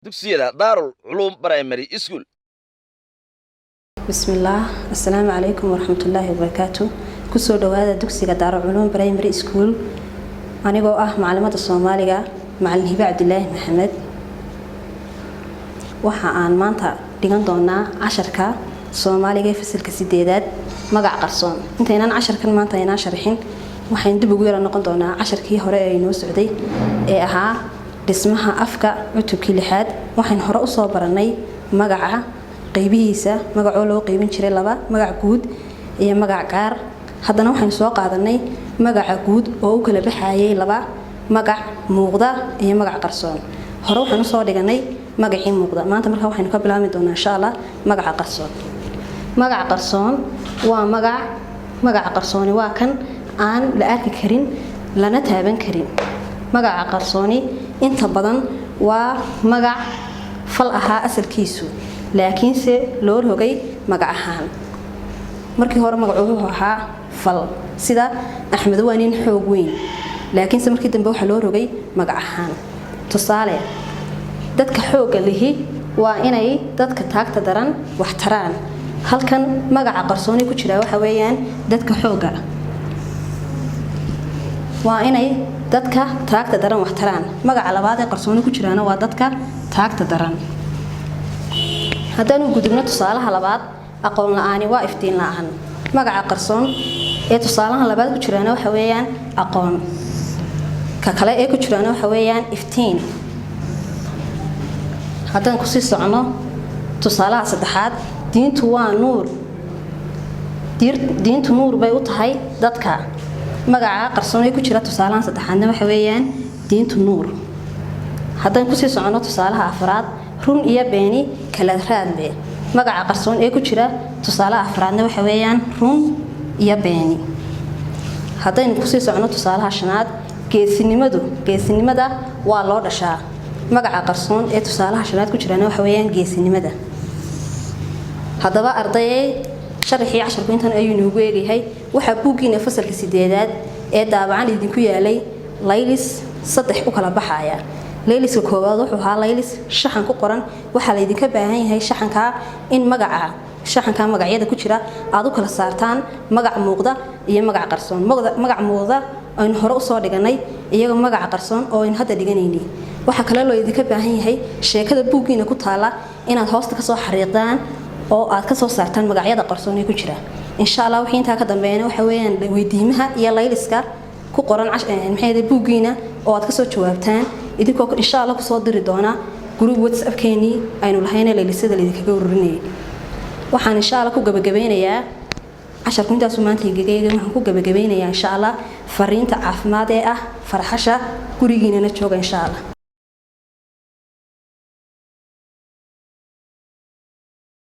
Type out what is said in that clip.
dugsiyada Daarul Culuum Primary School. Bismillah, Assalamu alaikum warahmatullahi wabarakatuh. Kusoo dhawaada dugsiga Daarul Culuum Primary School. Anigoo ah macallimada Soomaaliga, Macallin Hiba Cabdillaahi Maxamed. Waxa aan maanta dhigan doonaa casharka Soomaaliga ee fasalka 8aad magac qarsoon. Intaynaan casharkan maanta aynaan sharxin, waxaan dib ugu yara noqon doonaa casharkii hore ee inoo socday ee ahaa dhismaha afka cutubkii 6aad. Waxaan hore u soo baranay magaca qaybihiisa, magacoo loo qaybin jiray laba, magac guud iyo magac gaar. Haddana waxaan soo qaadanay magaca guud oo u kala baxayay laba, magac muuqda iyo magac qarsoon. Hore waxaan soo dhiganay magacii muuqda. Maanta markaa waxaan ka bilaabi doonaa insha Allah magaca qarsoon. Magac qarsoon waa magaca qarsooni waa kan aan la arki karin lana taaban karin. Magaca qarsooni inta badan waa magac fal ahaa asalkiisu, laakiin se loo rogay magac ahaan. Markii hore magacu ahaa fal sida Axmed waa nin xoog weyn, laakiin se markii dambe waxa loo rogay magac ahaan. Tusaale, dadka xoogga lihi waa inay dadka taagta daran wax taraan. Halkan magaca qarsooni ku jira waxa weeyaan dadka xoogga waa inay dadka taagta daran wax taraan. Magaca labaad ee qarsooni ku jiraana waa dadka taagta daran. Haddaan u gudubno tusaalaha labaad, aqoon la'aani waa iftiin la'aan. Magaca qarsoon ee tusaalaha labaad ku jiraana waxa weeyaan aqoon. Ka kale ee ku jiraana waxa weeyaan iftiin. Haddaan ku sii socono tusaalaha saddexaad, diintu waa nuur. Diintu nuur bay u tahay dadka. Magaca qarsoon ee ku jira tusaalaha saddexaadna waxa weeyaan diintu nuur. Haddaan ku sii socono tusaalaha afraad, run iyo beeni kala raadbe. Magaca qarsoon ee ku jira tusaalaha afraadna waxa weeyaan run iyo beeni. Haddaan ku sii socono tusaalaha shanaad, geesinimada waa loo dhashaa. Magaca qarsoon ee tusaalaha shanaad ku jirana waxa weeyaan geesinimada. Haddaba ardayay sharxii casharku intan ayuu inoogu eegahay. Waxa buugiina fasalka 8aad ee daabacan idinku yaalay laylis 3 u kala baxaya. Layliska koowaad wuxuu ahaa laylis shaxan ku qoran. Waxa la idinka baahan yahay shaxanka in shaxanka magacyada ku jira aad u kala saartaan magac muuqda iyo magac qarsoon. Magac muuqda aynu hore u soo dhiganay iyaga magac qarsoon oo aynu hadda dhiganaynay. Waxa kale loo idinka baahan yahay sheekada buugiina ku taala inaad hoosta ka soo xariiqdaan oo aad ka soo saartaan magacyada qarsoon ee ku jira. Insha Allah wixii inta ka dambeeyana waxa weeyaan weydiimaha iyo layliska ku qoran maxay buugiina oo aad ka soo jawaabtaan idinkoo insha Allah ku soo diri doona group WhatsApp keeni aynu lahaynay laylisada idinkaga ururinay. Waxaan insha Allah ku gabagabeynayaa casharku intaas maanta waxaan ku gabagabeynayaa insha Allah fariinta caafimaad ee ah farxasha gurigiina jooga insha Allah.